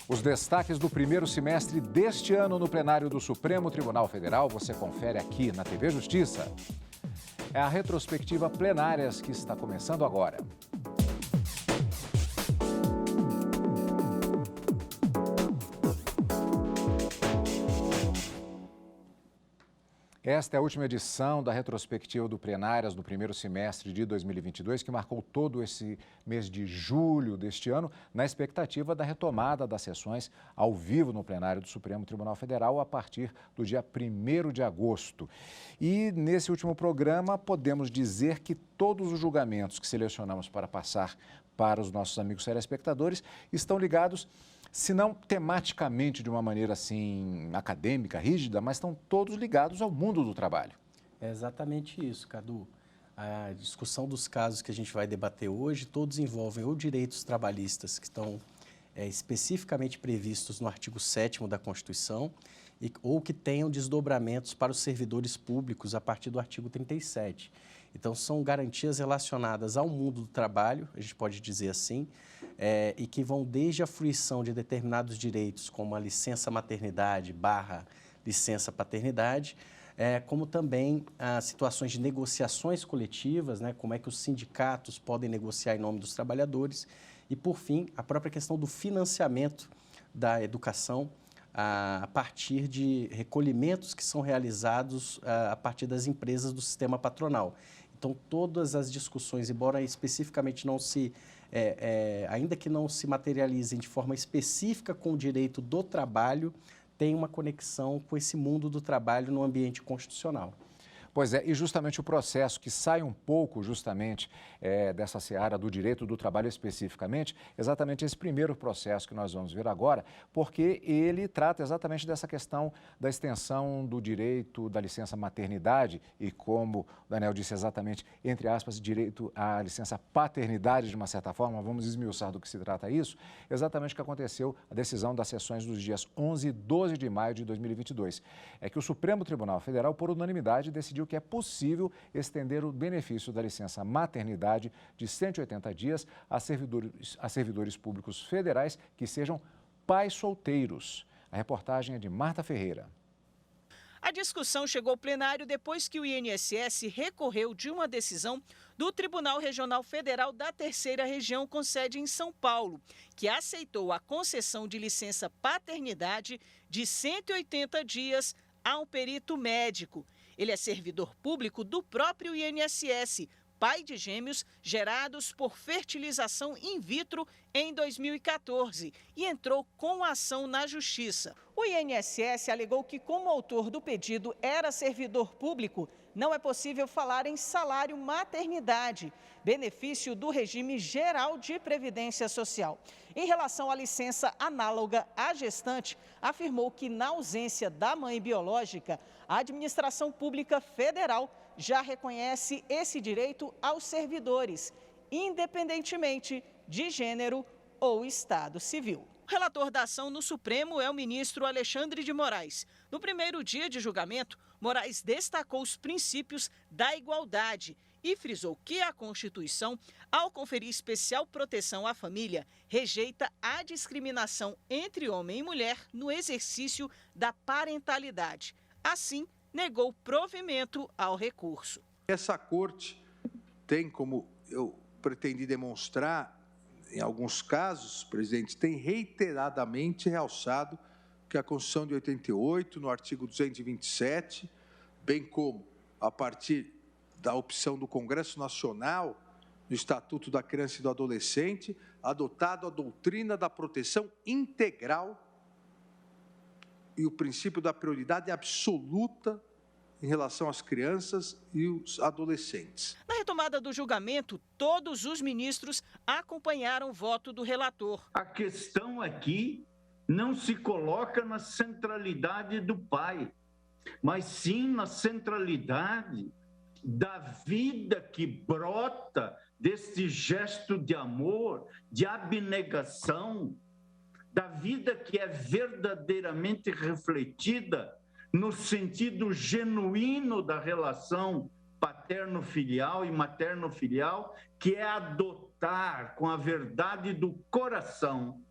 Os destaques do primeiro semestre deste ano no plenário do Supremo Tribunal Federal você confere aqui na TV Justiça. É a retrospectiva Plenárias que está começando agora. Esta é a última edição da retrospectiva do Plenárias no primeiro semestre de 2022, que marcou todo esse mês de julho deste ano, na expectativa da retomada das sessões ao vivo no plenário do Supremo Tribunal Federal a partir do dia 1º de agosto. E nesse último programa, podemos dizer que todos os julgamentos que selecionamos para passar para os nossos amigos telespectadores estão ligados, se não tematicamente de uma maneira assim acadêmica, rígida, mas estão todos ligados ao mundo do trabalho. É exatamente isso, Cadu. A discussão dos casos que a gente vai debater hoje, todos envolvem ou direitos trabalhistas que estão especificamente previstos no artigo 7º da Constituição, ou que tenham desdobramentos para os servidores públicos a partir do artigo 37. Então, são garantias relacionadas ao mundo do trabalho, a gente pode dizer assim, e que vão desde a fruição de determinados direitos, como a licença maternidade / licença paternidade, como também as situações de negociações coletivas, né, como é que os sindicatos podem negociar em nome dos trabalhadores, e, por fim, a própria questão do financiamento da educação a partir de recolhimentos que são realizados a partir das empresas do sistema patronal. Então, todas as discussões, embora especificamente não se, ainda que não se materializem de forma específica com o direito do trabalho, têm uma conexão com esse mundo do trabalho no ambiente constitucional. Pois é, e justamente o processo que sai um pouco justamente dessa seara do direito do trabalho especificamente, exatamente esse primeiro processo que nós vamos ver agora, porque ele trata exatamente dessa questão da extensão do direito da licença maternidade e, como o Daniel disse exatamente, entre aspas, direito à licença paternidade de uma certa forma, vamos esmiuçar do que se trata isso, exatamente o que aconteceu, a decisão das sessões dos dias 11 e 12 de maio de 2022. É que o Supremo Tribunal Federal, por unanimidade, decidiu que é possível estender o benefício da licença maternidade de 180 dias a servidores públicos federais que sejam pais solteiros. A reportagem é de Marta Ferreira. A discussão chegou ao plenário depois que o INSS recorreu de uma decisão do Tribunal Regional Federal da Terceira Região, com sede em São Paulo, que aceitou a concessão de licença paternidade de 180 dias a um perito médico. Ele é servidor público do próprio INSS, pai de gêmeos gerados por fertilização in vitro em 2014 e entrou com a ação na Justiça. O INSS alegou que, como o autor do pedido era servidor público, não é possível falar em salário maternidade, benefício do regime geral de previdência social. Em relação à licença análoga à gestante, afirmou que, na ausência da mãe biológica, a administração pública federal já reconhece esse direito aos servidores, independentemente de gênero ou estado civil. O relator da ação no Supremo é o ministro Alexandre de Moraes. No primeiro dia de julgamento, Moraes destacou os princípios da igualdade e frisou que a Constituição, ao conferir especial proteção à família, rejeita a discriminação entre homem e mulher no exercício da parentalidade. Assim, negou provimento ao recurso. Essa corte tem, como eu pretendi demonstrar, em alguns casos, presidente, tem reiteradamente realçado que a Constituição de 88, no artigo 227, bem como a partir da opção do Congresso Nacional, no Estatuto da Criança e do Adolescente, adotado a doutrina da proteção integral e o princípio da prioridade absoluta em relação às crianças e os adolescentes. Na retomada do julgamento, todos os ministros acompanharam o voto do relator. A questão aqui não se coloca na centralidade do pai, mas sim na centralidade da vida que brota deste gesto de amor, de abnegação, da vida que é verdadeiramente refletida no sentido genuíno da relação paterno-filial e materno-filial, que é adotar com a verdade do coração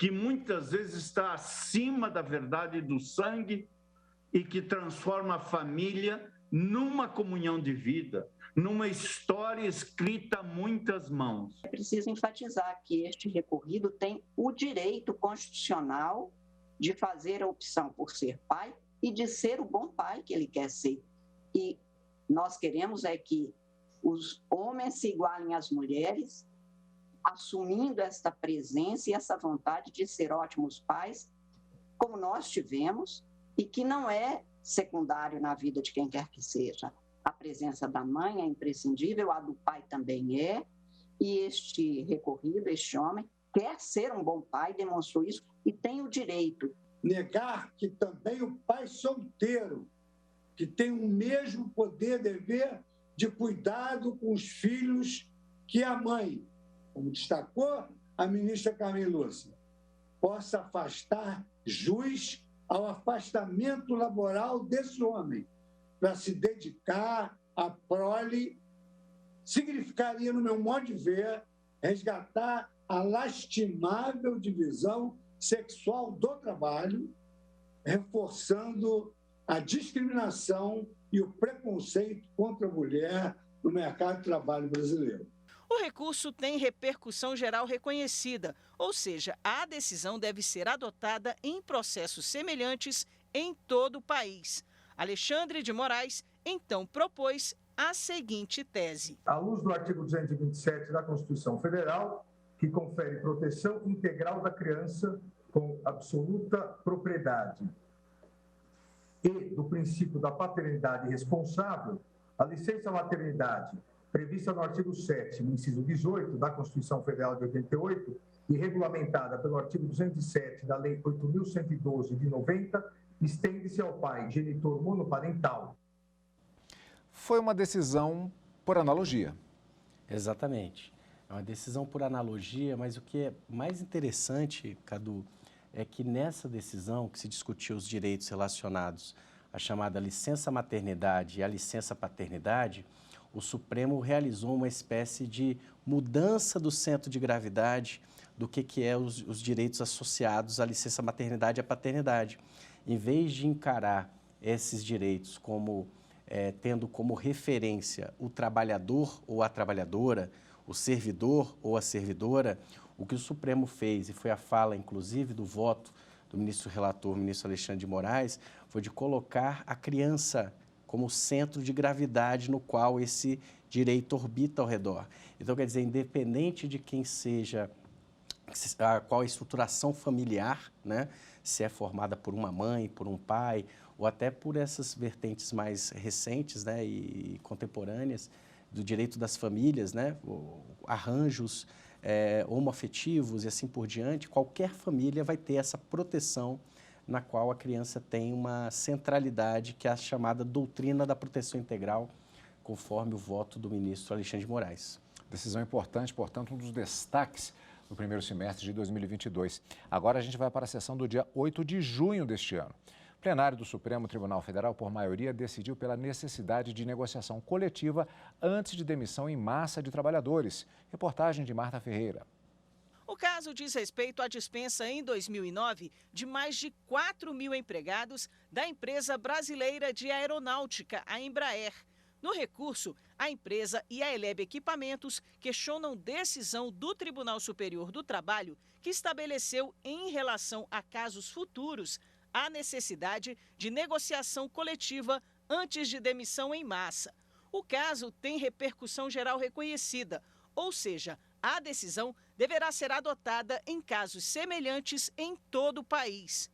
que muitas vezes está acima da verdade do sangue e que transforma a família numa comunhão de vida, numa história escrita a muitas mãos. É preciso enfatizar que este recorrido tem o direito constitucional de fazer a opção por ser pai e de ser o bom pai que ele quer ser. E nós queremos é que os homens se igualem às mulheres, assumindo esta presença e essa vontade de ser ótimos pais, como nós tivemos, e que não é secundário na vida de quem quer que seja. A presença da mãe é imprescindível, a do pai também é, e este recorrido, este homem, quer ser um bom pai, demonstrou isso e tem o direito. Negar que também o pai solteiro, que tem o mesmo poder, dever de cuidado com os filhos que a mãe, como destacou a ministra Carmen Lúcia, possa afastar jus ao afastamento laboral desse homem para se dedicar à prole, significaria, no meu modo de ver, resgatar a lastimável divisão sexual do trabalho, reforçando a discriminação e o preconceito contra a mulher no mercado de trabalho brasileiro. O recurso tem repercussão geral reconhecida, ou seja, a decisão deve ser adotada em processos semelhantes em todo o país. Alexandre de Moraes, então, propôs a seguinte tese. À luz do artigo 227 da Constituição Federal, que confere proteção integral da criança com absoluta propriedade, e do princípio da paternidade responsável, a licença maternidade prevista no artigo 7º, inciso 18 da Constituição Federal de 88 e regulamentada pelo artigo 207 da Lei 8.112 de 90, estende-se ao pai genitor monoparental. Foi uma decisão por analogia. Exatamente. É uma decisão por analogia, mas o que é mais interessante, Cadu, é que nessa decisão que se discutiu os direitos relacionados à chamada licença maternidade e à licença paternidade, o Supremo realizou uma espécie de mudança do centro de gravidade do que é os direitos associados à licença maternidade e à paternidade. Em vez de encarar esses direitos como tendo como referência o trabalhador ou a trabalhadora, o servidor ou a servidora, o que o Supremo fez, e foi a fala, inclusive, do voto do ministro relator, o ministro Alexandre de Moraes, foi de colocar a criança como centro de gravidade no qual esse direito orbita ao redor. Então, quer dizer, independente de quem seja, qual a estruturação familiar, né? Se é formada por uma mãe, por um pai, ou até por essas vertentes mais recentes, né, e contemporâneas do direito das famílias, né, arranjos homoafetivos e assim por diante, qualquer família vai ter essa proteção na qual a criança tem uma centralidade, que é a chamada doutrina da proteção integral, conforme o voto do ministro Alexandre de Moraes. Decisão importante, portanto, um dos destaques do primeiro semestre de 2022. Agora a gente vai para a sessão do dia 8 de junho deste ano. O plenário do Supremo Tribunal Federal, por maioria, decidiu pela necessidade de negociação coletiva antes de demissão em massa de trabalhadores. Reportagem de Marta Ferreira. O caso diz respeito à dispensa em 2009 de mais de 4 mil empregados da empresa brasileira de aeronáutica, a Embraer. No recurso, a empresa e a Eleb Equipamentos questionam decisão do Tribunal Superior do Trabalho que estabeleceu, em relação a casos futuros, a necessidade de negociação coletiva antes de demissão em massa. O caso tem repercussão geral reconhecida, ou seja, a decisão deverá ser adotada em casos semelhantes em todo o país.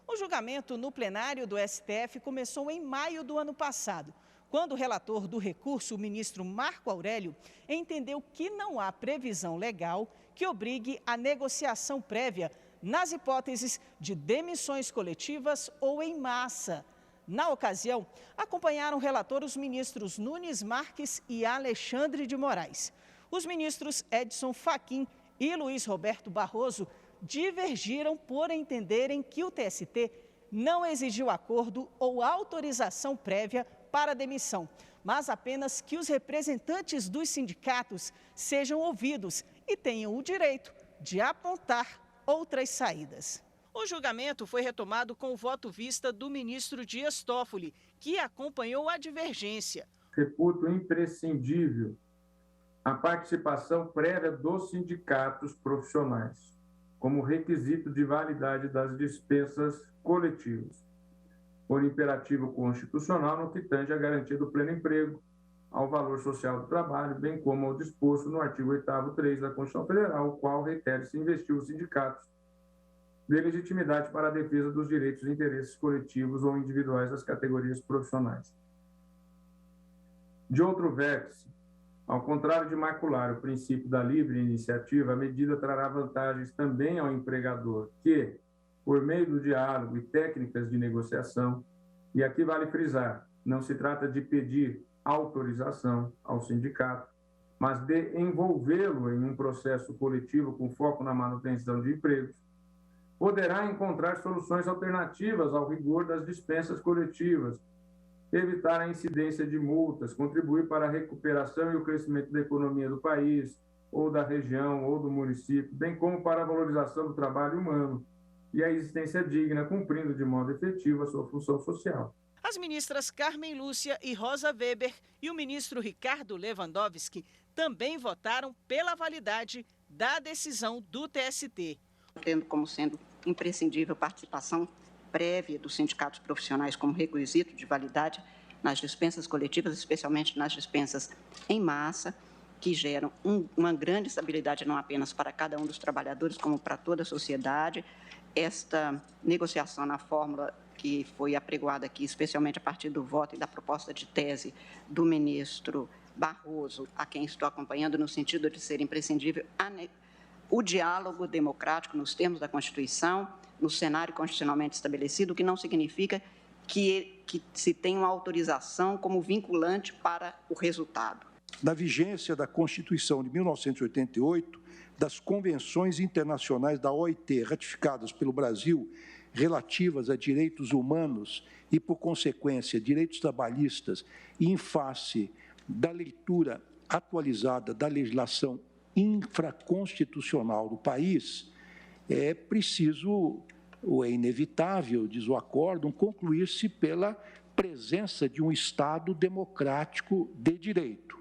O julgamento no plenário do STF começou em maio do ano passado, quando o relator do recurso, o ministro Marco Aurélio, entendeu que não há previsão legal que obrigue a negociação prévia nas hipóteses de demissões coletivas ou em massa. Na ocasião, acompanharam o relator os ministros Nunes Marques e Alexandre de Moraes. Os ministros Edson Fachin e Luiz Roberto Barroso divergiram por entenderem que o TST não exigiu acordo ou autorização prévia para a demissão, mas apenas que os representantes dos sindicatos sejam ouvidos e tenham o direito de apontar outras saídas. O julgamento foi retomado com o voto vista do ministro Dias Toffoli, que acompanhou a divergência. Reputo imprescindível a participação prévia dos sindicatos profissionais, como requisito de validade das dispensas coletivas, por imperativo constitucional no que tange à garantia do pleno emprego, ao valor social do trabalho, bem como ao disposto no artigo 8º 3 da Constituição Federal, o qual requer-se investir os sindicatos de legitimidade para a defesa dos direitos e interesses coletivos ou individuais das categorias profissionais. De outro vértice, ao contrário de macular o princípio da livre iniciativa, a medida trará vantagens também ao empregador, que, por meio do diálogo e técnicas de negociação, e aqui vale frisar, não se trata de pedir autorização ao sindicato, mas de envolvê-lo em um processo coletivo com foco na manutenção de empregos, poderá encontrar soluções alternativas ao rigor das dispensas coletivas, evitar a incidência de multas, contribuir para a recuperação e o crescimento da economia do país, ou da região, ou do município, bem como para a valorização do trabalho humano e a existência digna, cumprindo de modo efetivo a sua função social. As ministras Carmen Lúcia e Rosa Weber e o ministro Ricardo Lewandowski também votaram pela validade da decisão do TST. Tendo como sendo imprescindível a participação prévia dos sindicatos profissionais como requisito de validade nas dispensas coletivas, especialmente nas dispensas em massa, que geram uma grande estabilidade não apenas para cada um dos trabalhadores, como para toda a sociedade. Esta negociação na fórmula que foi apregoada aqui, especialmente a partir do voto e da proposta de tese do ministro Barroso, a quem estou acompanhando no sentido de ser imprescindível o diálogo democrático nos termos da Constituição, no cenário constitucionalmente estabelecido, o que não significa que se tenha uma autorização como vinculante para o resultado. Da vigência da Constituição de 1988, das convenções internacionais da OIT ratificadas pelo Brasil relativas a direitos humanos e, por consequência, direitos trabalhistas, e em face da leitura atualizada da legislação infraconstitucional do país, é preciso, ou é inevitável, diz o acórdão, concluir-se pela presença de um Estado democrático de direito.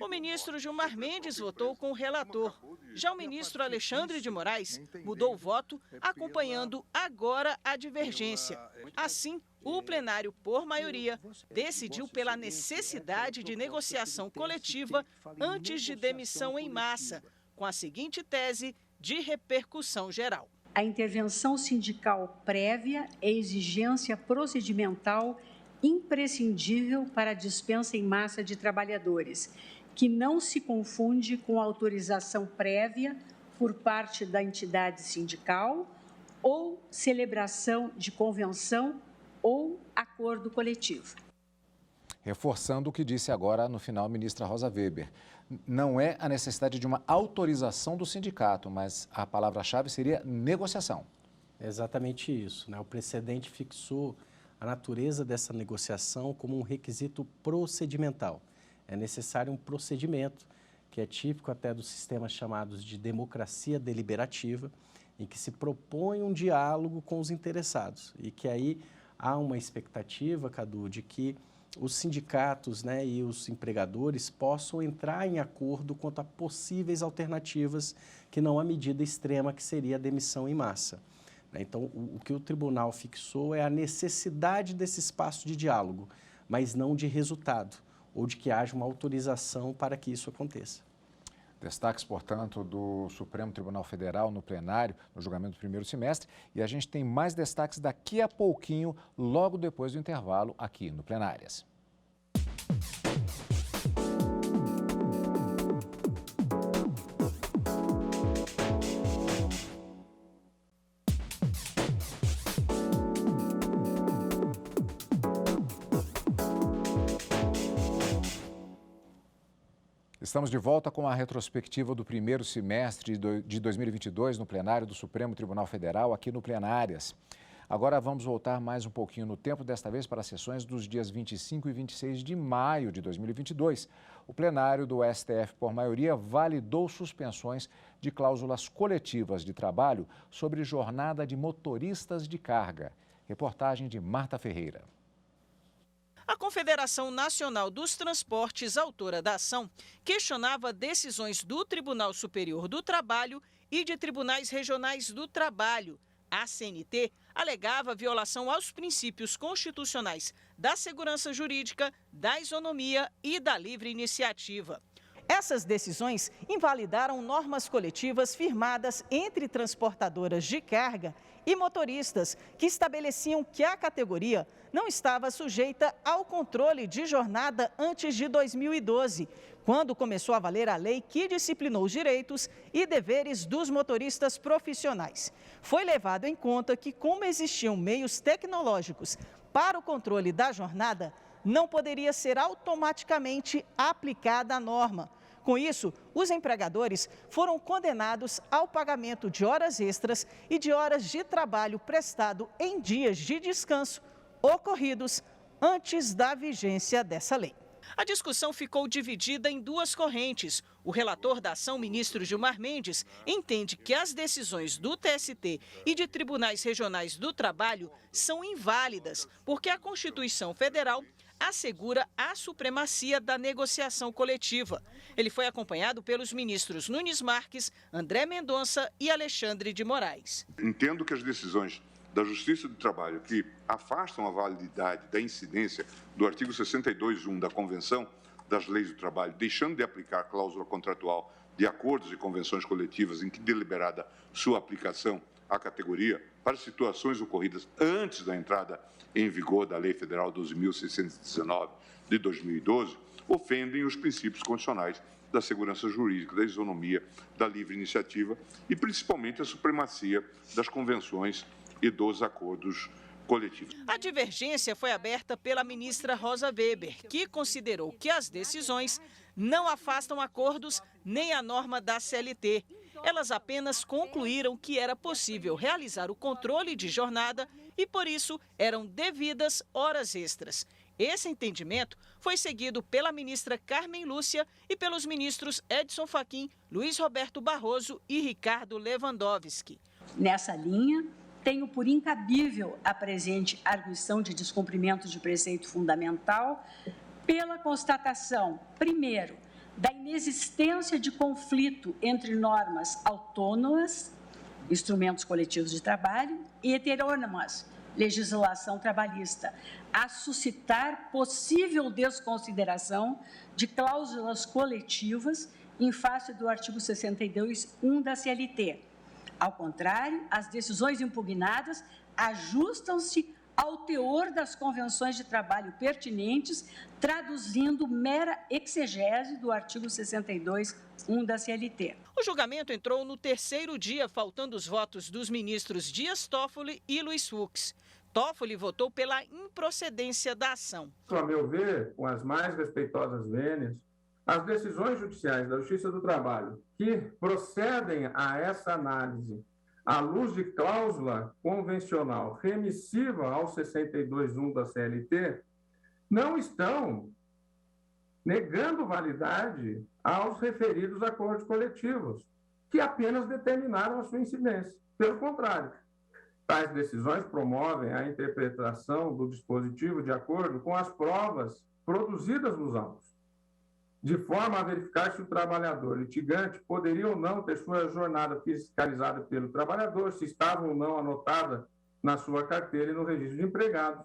O ministro Gilmar Mendes votou com o relator. Já o ministro Alexandre de Moraes mudou o voto, acompanhando agora a divergência. Assim, o plenário, por maioria, decidiu pela necessidade de negociação coletiva antes de demissão em massa, com a seguinte tese de repercussão geral. A intervenção sindical prévia é exigência procedimental imprescindível para a dispensa em massa de trabalhadores, que não se confunde com autorização prévia por parte da entidade sindical ou celebração de convenção ou acordo coletivo. Reforçando o que disse agora no final a ministra Rosa Weber. Não é a necessidade de uma autorização do sindicato, mas a palavra-chave seria negociação. É exatamente isso, né? O precedente fixou a natureza dessa negociação como um requisito procedimental. É necessário um procedimento, que é típico até dos sistemas chamados de democracia deliberativa, em que se propõe um diálogo com os interessados e que aí há uma expectativa, Cadu, de que os sindicatos, né, e os empregadores possam entrar em acordo quanto a possíveis alternativas, que não a medida extrema que seria a demissão em massa. Então, o que o tribunal fixou é a necessidade desse espaço de diálogo, mas não de resultado, ou de que haja uma autorização para que isso aconteça. Destaques, portanto, do Supremo Tribunal Federal no plenário, no julgamento do primeiro semestre. E a gente tem mais destaques daqui a pouquinho, logo depois do intervalo, aqui no Plenárias. Estamos de volta com a retrospectiva do primeiro semestre de 2022 no plenário do Supremo Tribunal Federal, aqui no Plenárias. Agora vamos voltar mais um pouquinho no tempo, desta vez para as sessões dos dias 25 e 26 de maio de 2022. O plenário do STF, por maioria, validou suspensões de cláusulas coletivas de trabalho sobre jornada de motoristas de carga. Reportagem de Marta Ferreira. A Confederação Nacional dos Transportes, autora da ação, questionava decisões do Tribunal Superior do Trabalho e de tribunais regionais do trabalho. A CNT alegava violação aos princípios constitucionais da segurança jurídica, da isonomia e da livre iniciativa. Essas decisões invalidaram normas coletivas firmadas entre transportadoras de carga e motoristas, que estabeleciam que a categoria não estava sujeita ao controle de jornada antes de 2012, quando começou a valer a lei que disciplinou os direitos e deveres dos motoristas profissionais. Foi levado em conta que, como existiam meios tecnológicos para o controle da jornada, não poderia ser automaticamente aplicada a norma. Com isso, os empregadores foram condenados ao pagamento de horas extras e de horas de trabalho prestado em dias de descanso ocorridos antes da vigência dessa lei. A discussão ficou dividida em duas correntes. O relator da ação, ministro Gilmar Mendes, entende que as decisões do TST e de tribunais regionais do trabalho são inválidas, porque a Constituição Federal assegura a supremacia da negociação coletiva. Ele foi acompanhado pelos ministros Nunes Marques, André Mendonça e Alexandre de Moraes. Entendo que as decisões da Justiça do Trabalho que afastam a validade da incidência do artigo 62.1 da Convenção das Leis do Trabalho, deixando de aplicar a cláusula contratual de acordos e convenções coletivas em que deliberada sua aplicação à categoria para situações ocorridas antes da entrada em vigor da Lei Federal 12.619 de 2012, ofendem os princípios constitucionais da segurança jurídica, da isonomia, da livre iniciativa e, principalmente, a supremacia das convenções e dos acordos coletivos. A divergência foi aberta pela ministra Rosa Weber, que considerou que as decisões não afastam acordos nem a norma da CLT. Elas apenas concluíram que era possível realizar o controle de jornada e, por isso, eram devidas horas extras. Esse entendimento foi seguido pela ministra Carmen Lúcia e pelos ministros Edson Fachin, Luiz Roberto Barroso e Ricardo Lewandowski. Nessa linha, tenho por incabível a presente arguição de descumprimento de preceito fundamental pela constatação, primeiro, da inexistência de conflito entre normas autônomas, instrumentos coletivos de trabalho, e heterônomas, legislação trabalhista, a suscitar possível desconsideração de cláusulas coletivas em face do artigo 62.1 da CLT. Ao contrário, as decisões impugnadas ajustam-se ao teor das convenções de trabalho pertinentes, traduzindo mera exegese do artigo 62.1 da CLT. O julgamento entrou no terceiro dia, faltando os votos dos ministros Dias Toffoli e Luiz Fux. Toffoli votou pela improcedência da ação. A meu ver, com as mais respeitosas vênias, as decisões judiciais da Justiça do Trabalho que procedem a essa análise à luz de cláusula convencional remissiva ao 62.1 da CLT, não estão negando validade aos referidos acordos coletivos, que apenas determinaram a sua incidência. Pelo contrário, tais decisões promovem a interpretação do dispositivo de acordo com as provas produzidas nos autos, de forma a verificar se o trabalhador litigante poderia ou não ter sua jornada fiscalizada pelo trabalhador, se estava ou não anotada na sua carteira e no registro de empregados,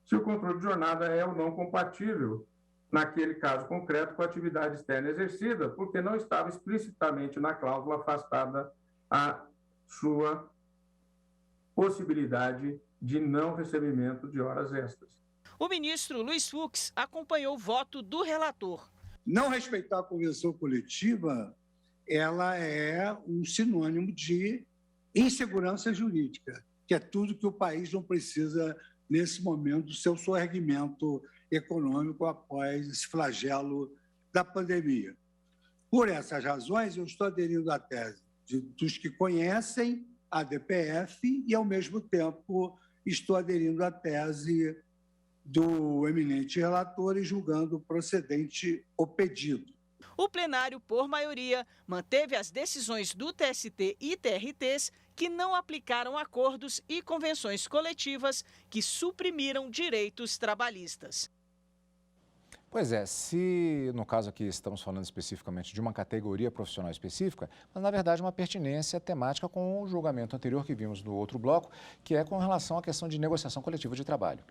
se o controle de jornada é ou não compatível, naquele caso concreto, com a atividade externa exercida, porque não estava explicitamente na cláusula afastada a sua possibilidade de não recebimento de horas extras. O ministro Luiz Fux acompanhou o voto do relator. Não respeitar a convenção coletiva, ela é um sinônimo de insegurança jurídica, que é tudo que o país não precisa, nesse momento, do seu soerguimento econômico após esse flagelo da pandemia. Por essas razões, eu estou aderindo à tese dos que conhecem a DPF e, ao mesmo tempo, estou aderindo à tese do eminente relator e julgando procedente o pedido. O plenário, por maioria, manteve as decisões do TST e TRTs que não aplicaram acordos e convenções coletivas que suprimiram direitos trabalhistas. Pois é, se no caso aqui estamos falando especificamente de uma categoria profissional específica, mas na verdade uma pertinência temática com o julgamento anterior que vimos no outro bloco, que é com relação à questão de negociação coletiva de trabalho.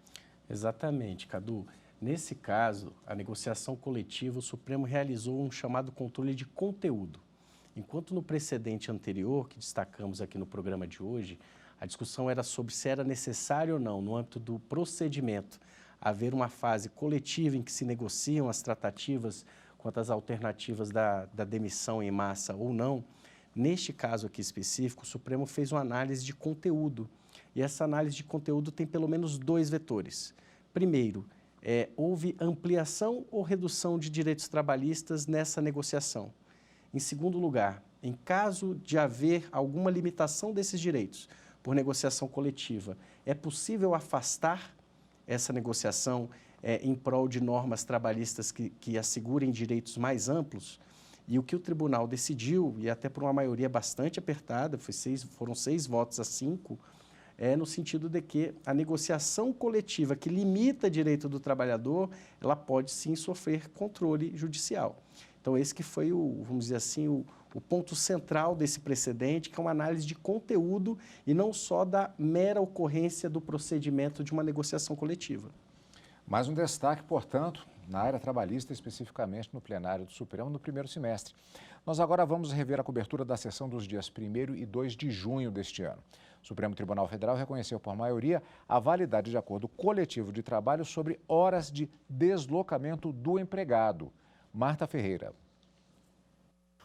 Exatamente, Cadu. Nesse caso, a negociação coletiva, o Supremo realizou um chamado controle de conteúdo. Enquanto no precedente anterior, que destacamos aqui no programa de hoje, a discussão era sobre se era necessário ou não, no âmbito do procedimento, haver uma fase coletiva em que se negociam as tratativas quanto às alternativas da demissão em massa ou não. Neste caso aqui específico, o Supremo fez uma análise de conteúdo. E essa análise de conteúdo tem pelo menos 2 vetores. Primeiro, houve ampliação ou redução de direitos trabalhistas nessa negociação. Em segundo lugar, em caso de haver alguma limitação desses direitos por negociação coletiva, é possível afastar essa negociação em prol de normas trabalhistas que assegurem direitos mais amplos? E o que o tribunal decidiu, e até por uma maioria bastante apertada, foram 6 votos a 5, no sentido de que a negociação coletiva que limita o direito do trabalhador, ela pode sim sofrer controle judicial. Então, esse que foi, vamos dizer assim, o ponto central desse precedente, que é uma análise de conteúdo e não só da mera ocorrência do procedimento de uma negociação coletiva. Mais um destaque, portanto, na área trabalhista, especificamente no plenário do Supremo, no primeiro semestre. Nós agora vamos rever a cobertura da sessão dos dias 1º e 2 de junho deste ano. O Supremo Tribunal Federal reconheceu por maioria a validade de acordo coletivo de trabalho sobre horas de deslocamento do empregado. Marta Ferreira.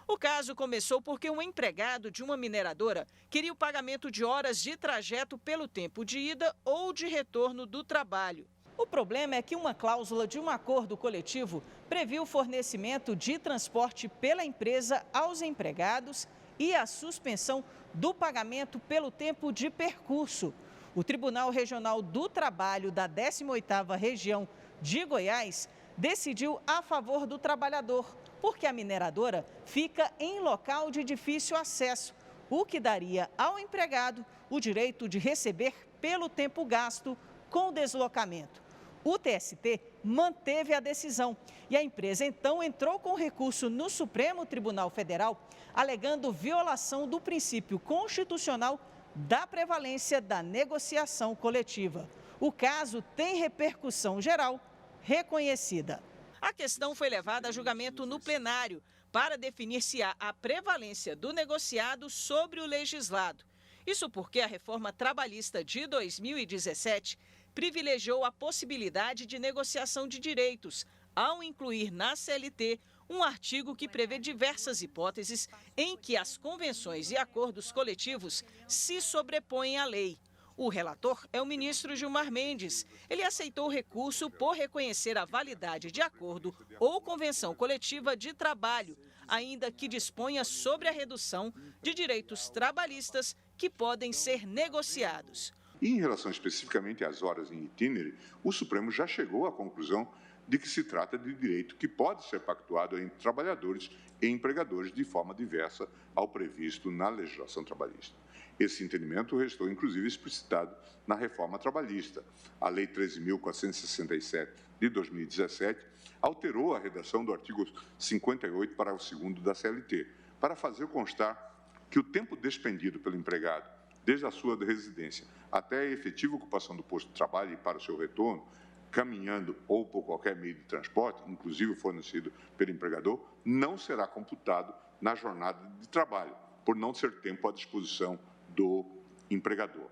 O caso começou porque um empregado de uma mineradora queria o pagamento de horas de trajeto pelo tempo de ida ou de retorno do trabalho. O problema é que uma cláusula de um acordo coletivo previu o fornecimento de transporte pela empresa aos empregados e a suspensão do pagamento pelo tempo de percurso. O Tribunal Regional do Trabalho da 18ª Região de Goiás decidiu a favor do trabalhador, porque a mineradora fica em local de difícil acesso, o que daria ao empregado o direito de receber pelo tempo gasto com o deslocamento. O TST manteve a decisão e a empresa então entrou com recurso no Supremo Tribunal Federal, alegando violação do princípio constitucional da prevalência da negociação coletiva. O caso tem repercussão geral reconhecida. A questão foi levada a julgamento no plenário para definir se há a prevalência do negociado sobre o legislado. Isso porque a reforma trabalhista de 2017 privilegiou a possibilidade de negociação de direitos, ao incluir na CLT um artigo que prevê diversas hipóteses em que as convenções e acordos coletivos se sobrepõem à lei. O relator é o ministro Gilmar Mendes. Ele aceitou o recurso por reconhecer a validade de acordo ou convenção coletiva de trabalho, ainda que disponha sobre a redução de direitos trabalhistas que podem ser negociados. E em relação especificamente às horas em itinerário, o Supremo já chegou à conclusão de que se trata de direito que pode ser pactuado entre trabalhadores e empregadores de forma diversa ao previsto na legislação trabalhista. Esse entendimento restou, inclusive, explicitado na reforma trabalhista. A Lei 13.467 de 2017 alterou a redação do artigo 58, parágrafo 2º da CLT, para fazer constar que o tempo despendido pelo empregado, desde a sua residência até a efetiva ocupação do posto de trabalho e para o seu retorno, caminhando ou por qualquer meio de transporte, inclusive fornecido pelo empregador, não será computado na jornada de trabalho, por não ser tempo à disposição do empregador.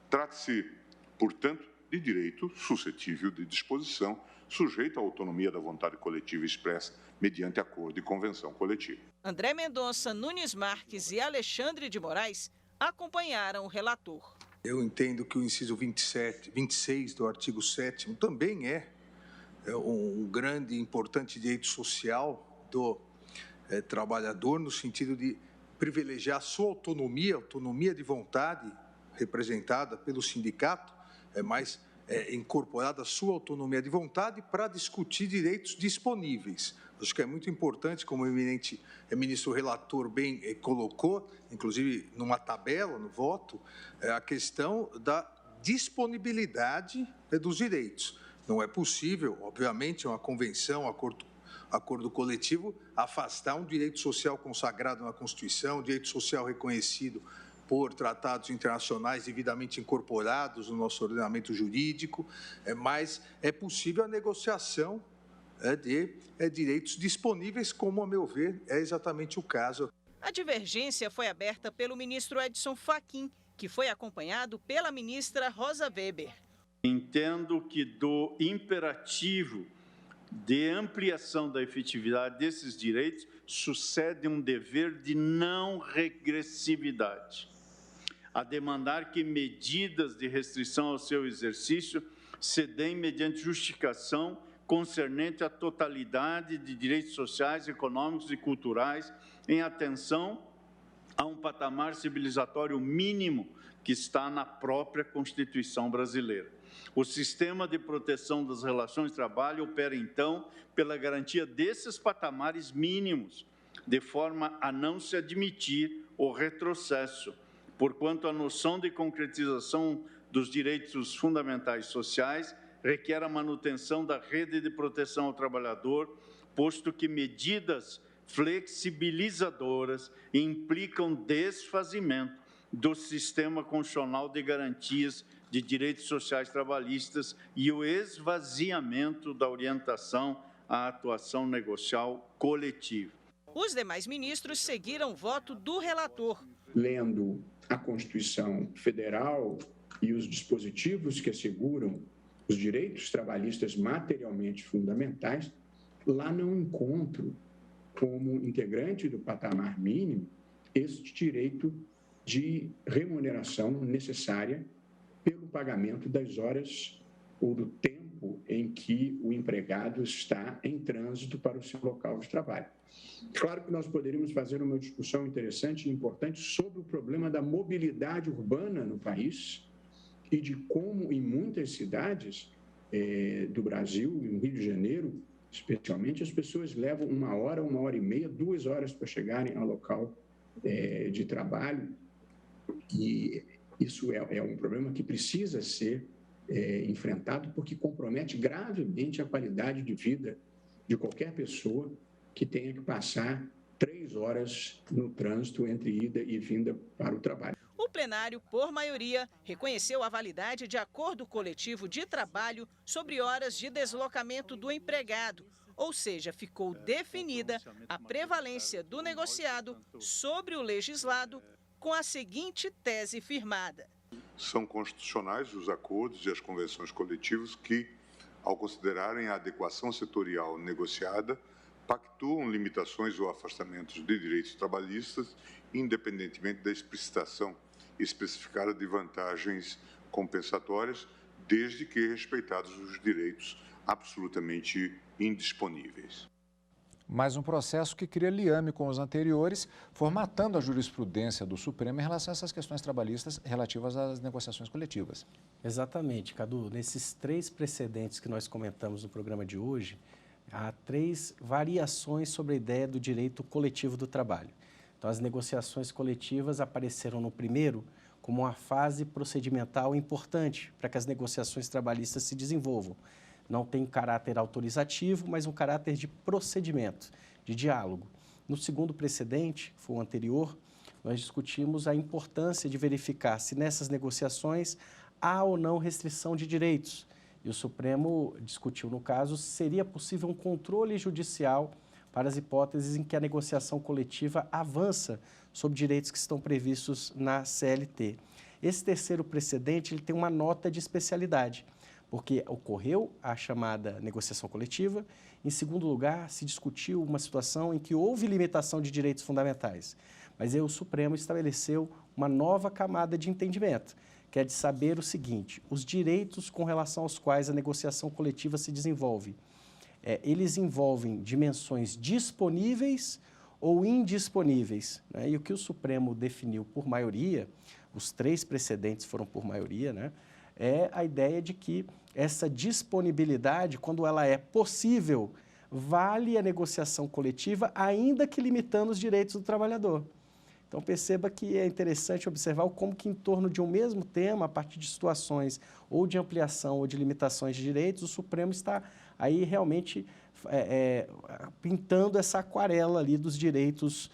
Trata-se, portanto, de direito suscetível de disposição, sujeito à autonomia da vontade coletiva expressa mediante acordo e convenção coletiva. André Mendonça, Nunes Marques e Alexandre de Moraes acompanharam o relator. Eu entendo que o inciso 26 do artigo 7º também é um grande e importante direito social do trabalhador, no sentido de privilegiar a sua autonomia de vontade, representada pelo sindicato, mais incorporada a sua autonomia de vontade para discutir direitos disponíveis. Acho que é muito importante, como o eminente ministro relator bem colocou, inclusive numa tabela, no voto, a questão da disponibilidade dos direitos. Não é possível, obviamente, uma convenção, acordo coletivo, afastar um direito social consagrado na Constituição, um direito social reconhecido por tratados internacionais devidamente incorporados no nosso ordenamento jurídico, mas é possível a negociação de direitos disponíveis, como, a meu ver, é exatamente o caso. A divergência foi aberta pelo ministro Edson Fachin, que foi acompanhado pela ministra Rosa Weber. Entendo que do imperativo de ampliação da efetividade desses direitos sucede um dever de não regressividade, a demandar que medidas de restrição ao seu exercício se deem mediante justificação concernente à totalidade de direitos sociais, econômicos e culturais, em atenção a um patamar civilizatório mínimo que está na própria Constituição brasileira. O sistema de proteção das relações de trabalho opera, então, pela garantia desses patamares mínimos, de forma a não se admitir o retrocesso, porquanto a noção de concretização dos direitos fundamentais sociais requer a manutenção da rede de proteção ao trabalhador, posto que medidas flexibilizadoras implicam desfazimento do sistema constitucional de garantias de direitos sociais trabalhistas e o esvaziamento da orientação à atuação negocial coletiva. Os demais ministros seguiram o voto do relator. Lendo a Constituição Federal e os dispositivos que asseguram os direitos trabalhistas materialmente fundamentais, lá não encontro, como integrante do patamar mínimo, este direito de remuneração necessária pelo pagamento das horas ou do tempo em que o empregado está em trânsito para o seu local de trabalho. Claro que nós poderíamos fazer uma discussão interessante e importante sobre o problema da mobilidade urbana no país e de como, em muitas cidades do Brasil, no Rio de Janeiro, especialmente, as pessoas levam 1 hora, 1h30, 2 horas para chegarem ao local de trabalho. E isso é um problema que precisa ser enfrentado, porque compromete gravemente a qualidade de vida de qualquer pessoa que tenha que passar 3 horas no trânsito entre ida e vinda para o trabalho. O plenário, por maioria, reconheceu a validade de acordo coletivo de trabalho sobre horas de deslocamento do empregado, ou seja, ficou definida a prevalência do negociado sobre o legislado, com a seguinte tese firmada. São constitucionais os acordos e as convenções coletivas que, ao considerarem a adequação setorial negociada, pactuam limitações ou afastamentos de direitos trabalhistas, independentemente da explicitação especificada de vantagens compensatórias, desde que respeitados os direitos absolutamente indisponíveis. Mais um processo que cria liame com os anteriores, formatando a jurisprudência do Supremo em relação a essas questões trabalhistas relativas às negociações coletivas. Exatamente, Cadu. Nesses 3 precedentes que nós comentamos no programa de hoje, há 3 variações sobre a ideia do direito coletivo do trabalho. Então, as negociações coletivas apareceram no primeiro como uma fase procedimental importante para que as negociações trabalhistas se desenvolvam. Não tem caráter autorizativo, mas um caráter de procedimento, de diálogo. No segundo precedente, que foi o anterior, nós discutimos a importância de verificar se nessas negociações há ou não restrição de direitos. E o Supremo discutiu, no caso, se seria possível um controle judicial para as hipóteses em que a negociação coletiva avança sobre direitos que estão previstos na CLT. Esse terceiro precedente ele tem uma nota de especialidade, porque ocorreu a chamada negociação coletiva. Em segundo lugar, se discutiu uma situação em que houve limitação de direitos fundamentais. Mas aí o Supremo estabeleceu uma nova camada de entendimento, que é de saber o seguinte: os direitos com relação aos quais a negociação coletiva se desenvolve, eles envolvem dimensões disponíveis ou indisponíveis, né? E o que o Supremo definiu por maioria, os 3 precedentes foram por maioria, né? é a ideia de que essa disponibilidade, quando ela é possível, vale a negociação coletiva, ainda que limitando os direitos do trabalhador. Então, perceba que é interessante observar como que em torno de um mesmo tema, a partir de situações ou de ampliação ou de limitações de direitos, o Supremo está aí realmente pintando essa aquarela ali dos direitos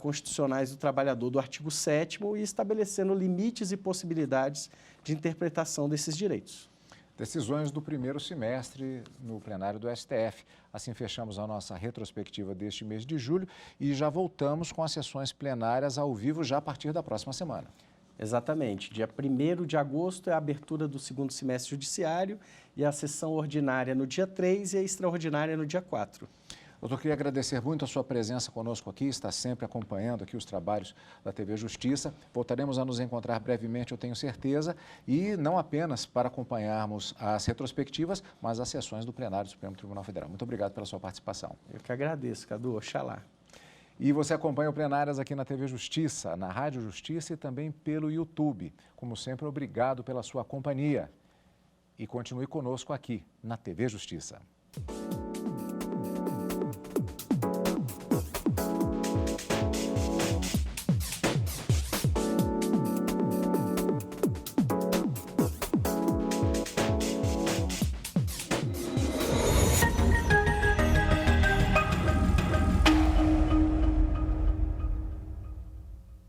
constitucionais do trabalhador, do artigo 7º, e estabelecendo limites e possibilidades de interpretação desses direitos. Decisões do primeiro semestre no plenário do STF. Assim fechamos a nossa retrospectiva deste mês de julho e já voltamos com as sessões plenárias ao vivo já a partir da próxima semana. Exatamente. Dia 1º de agosto é a abertura do segundo semestre judiciário e a sessão ordinária no dia 3 e a extraordinária no dia 4. Doutor, queria agradecer muito a sua presença conosco aqui, está sempre acompanhando aqui os trabalhos da TV Justiça. Voltaremos a nos encontrar brevemente, eu tenho certeza, e não apenas para acompanharmos as retrospectivas, mas as sessões do plenário do Supremo Tribunal Federal. Muito obrigado pela sua participação. Eu que agradeço, Cadu. Oxalá. E você acompanha o Plenárias aqui na TV Justiça, na Rádio Justiça e também pelo YouTube. Como sempre, obrigado pela sua companhia. E continue conosco aqui na TV Justiça.